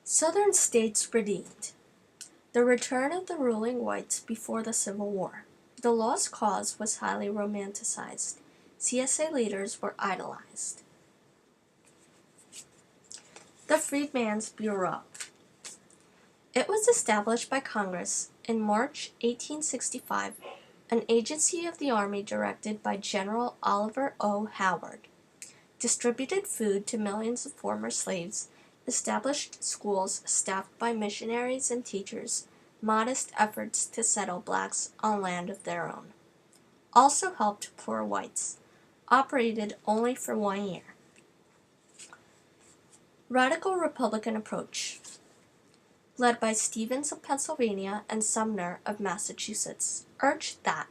Southern states redeemed. The return of the ruling whites before the Civil War. The lost cause was highly romanticized. CSA leaders were idolized. The Freedmen's Bureau. It was established by Congress in March 1865, an agency of the Army directed by General Oliver O. Howard. Distributed food to millions of former slaves, established schools staffed by missionaries and teachers, modest efforts to settle blacks on land of their own. Also helped poor whites. Operated only for 1 year. Radical Republican approach. Led by Stevens of Pennsylvania and Sumner of Massachusetts, urged that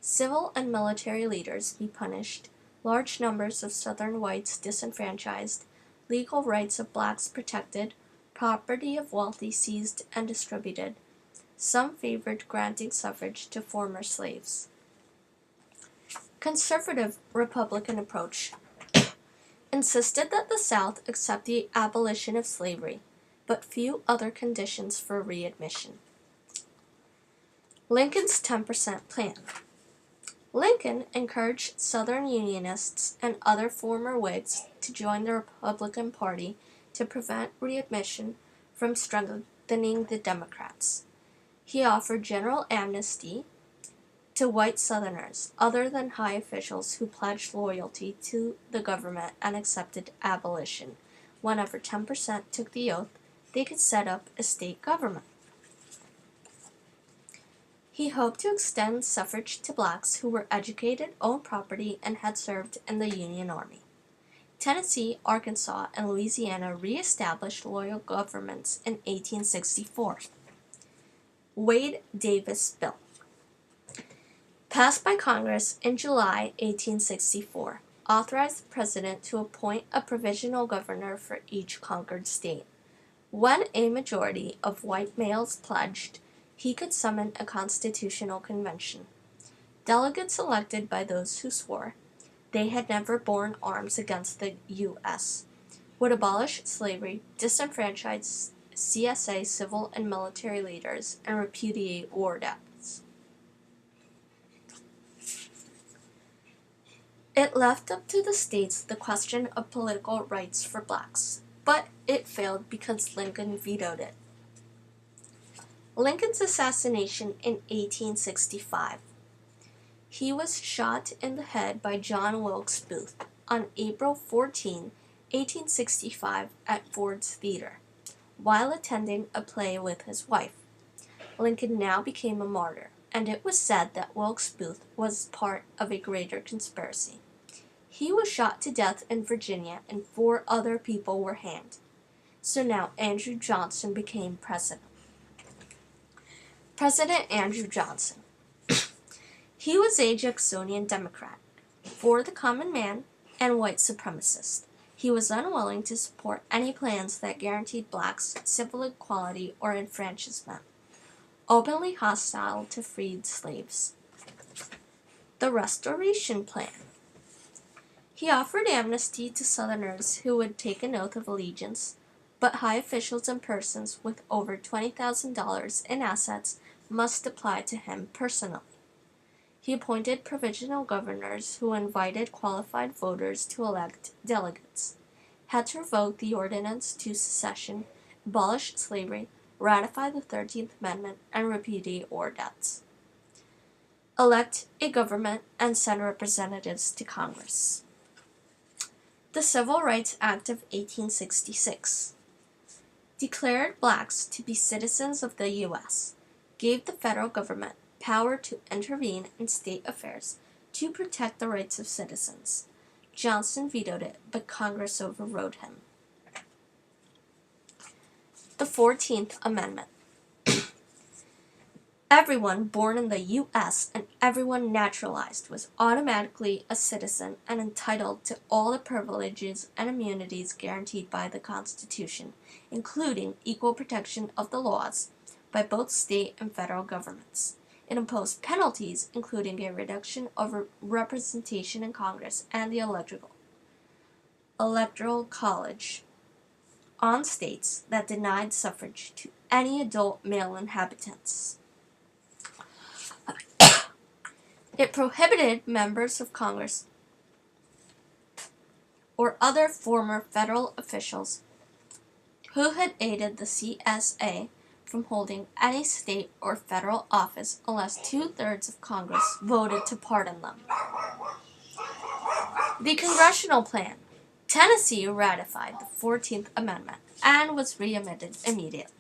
civil and military leaders be punished, large numbers of Southern whites disenfranchised, legal rights of blacks protected, property of wealthy seized and distributed. Some favored granting suffrage to former slaves. Conservative Republican approach insisted that the South accept the abolition of slavery, but few other conditions for readmission. Lincoln's 10% Plan. Lincoln encouraged Southern Unionists and other former Whigs to join the Republican Party to prevent readmission from strengthening the Democrats. He offered general amnesty to white Southerners, other than high officials who pledged loyalty to the government and accepted abolition. Whenever 10% took the oath, they could set up a state government. He hoped to extend suffrage to blacks who were educated, owned property, and had served in the Union Army. Tennessee, Arkansas, and Louisiana re-established loyal governments in 1864. Wade-Davis Bill. Passed by Congress in July 1864, authorized the president to appoint a provisional governor for each conquered state. When a majority of white males pledged, he could summon a constitutional convention. Delegates elected by those who swore they had never borne arms against the U.S. would abolish slavery, disenfranchise CSA civil and military leaders, and repudiate war debts. It left up to the states the question of political rights for blacks, but it failed because Lincoln vetoed it. Lincoln's assassination in 1865. He was shot in the head by John Wilkes Booth on April 14, 1865 at Ford's Theater, while attending a play with his wife. Lincoln now became a martyr, and it was said that Wilkes Booth was part of a greater conspiracy. He was shot to death in Virginia, and 4 other people were hanged. So now Andrew Johnson became president. President Andrew Johnson. He was a Jacksonian Democrat, for the common man and white supremacist. He was unwilling to support any plans that guaranteed blacks civil equality or enfranchisement. Openly hostile to freed slaves. The Restoration Plan. He offered amnesty to Southerners who would take an oath of allegiance, but high officials and persons with over $20,000 in assets must apply to him personally. He appointed provisional governors who invited qualified voters to elect delegates, had to revoke the Ordinance to Secession, abolish slavery, ratify the 13th Amendment, and repudiate war debts. Elect a government and send representatives to Congress. The Civil Rights Act of 1866 declared blacks to be citizens of the U.S., gave the federal government power to intervene in state affairs to protect the rights of citizens. Johnson vetoed it, but Congress overrode him. The 14th Amendment. Everyone born in the U.S. and everyone naturalized was automatically a citizen and entitled to all the privileges and immunities guaranteed by the Constitution, including equal protection of the laws by both state and federal governments. It imposed penalties, including a reduction of representation in Congress and the Electoral College. on states that denied suffrage to any adult male inhabitants. It prohibited members of Congress or other former federal officials who had aided the CSA from holding any state or federal office unless 2/3 of Congress voted to pardon them. The Congressional Plan. Tennessee ratified the 14th Amendment and was readmitted immediately.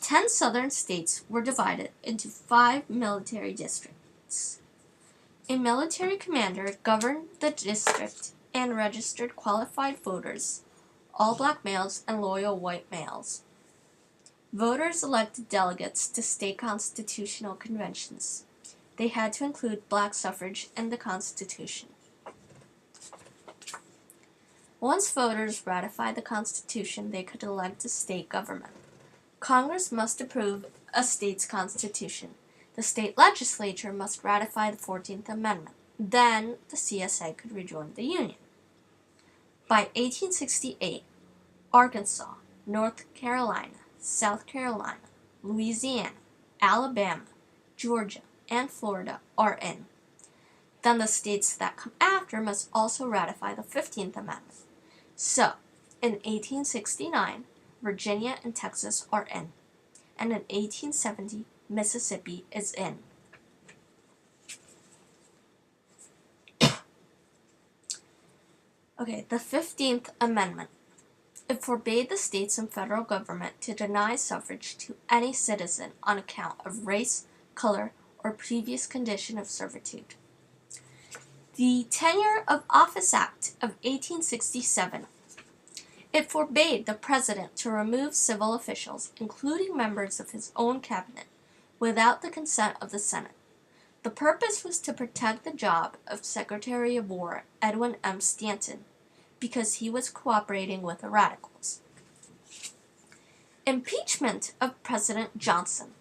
10 southern states were divided into 5 military districts. A military commander governed the district and registered qualified voters, all black males and loyal white males. Voters elected delegates to state constitutional conventions. They had to include black suffrage in the Constitution. Once voters ratified the Constitution, they could elect a state government. Congress must approve a state's constitution. The state legislature must ratify the 14th Amendment. Then the CSA could rejoin the Union. By 1868, Arkansas, North Carolina, South Carolina, Louisiana, Alabama, Georgia, and Florida are in. Then the states that come after must also ratify the 15th Amendment. So, in 1869, Virginia and Texas are in, and in 1870, Mississippi is in. Okay, the 15th Amendment. It forbade the states and federal government to deny suffrage to any citizen on account of race, color, or previous condition of servitude. The Tenure of Office Act of 1867. It forbade the president to remove civil officials, including members of his own cabinet, without the consent of the Senate. The purpose was to protect the job of Secretary of War Edwin M. Stanton, because he was cooperating with the radicals. Impeachment of President Johnson.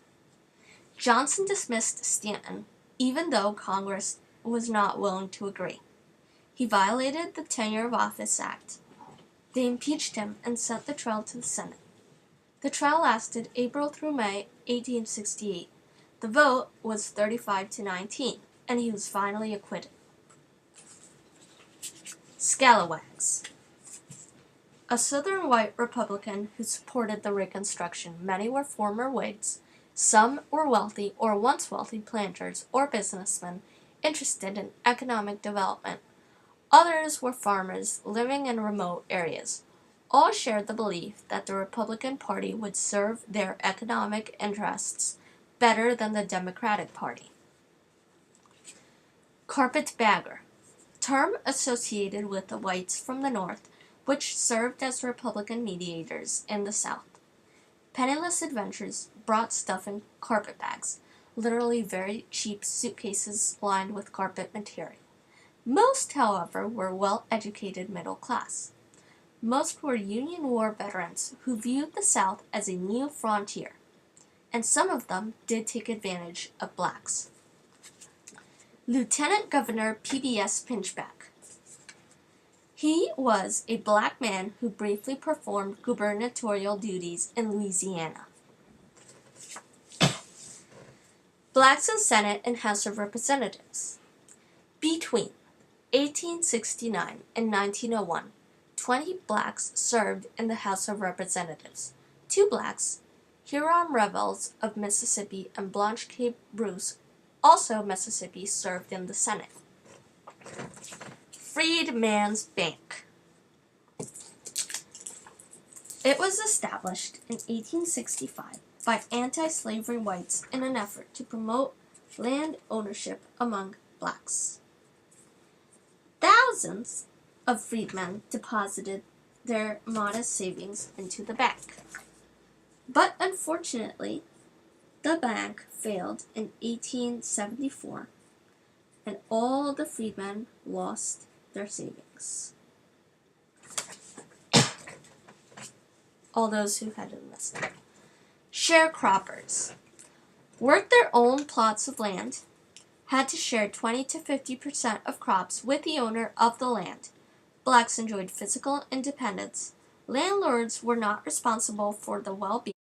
Johnson dismissed Stanton, even though Congress was not willing to agree. He violated the Tenure of Office Act. They impeached him and sent the trial to the Senate. The trial lasted April through May 1868. The vote was 35-19, and he was finally acquitted. Scalawags. A southern white Republican who supported the Reconstruction. Many were former Whigs. Some were wealthy or once wealthy planters or businessmen interested in economic development. Others were farmers living in remote areas. All shared the belief that the Republican Party would serve their economic interests better than the Democratic Party. Carpetbagger. Term associated with the whites from the North, which served as Republican mediators in the South. Penniless adventurers brought stuff in carpet bags, literally very cheap suitcases lined with carpet material. Most, however, were well-educated middle class. Most were Union War veterans who viewed the South as a new frontier, and some of them did take advantage of blacks. Lieutenant Governor P.B.S. Pinchback. He was a black man who briefly performed gubernatorial duties in Louisiana. Blacks in Senate and House of Representatives. Between 1869 and 1901, 20 blacks served in the House of Representatives. 2 blacks, Huron rebels of Mississippi and Blanche K. Bruce, also Mississippi, served in the Senate. Freedman's Bank. It was established in 1865 by anti-slavery whites in an effort to promote land ownership among blacks. Thousands of freedmen deposited their modest savings into the bank. But unfortunately, the bank failed in 1874, and all the freedmen lost their savings. All those who had enlisted. Sharecroppers worked their own plots of land, had to share 20 to 50% of crops with the owner of the land. Blacks enjoyed physical independence, Landlords were not responsible for the well-being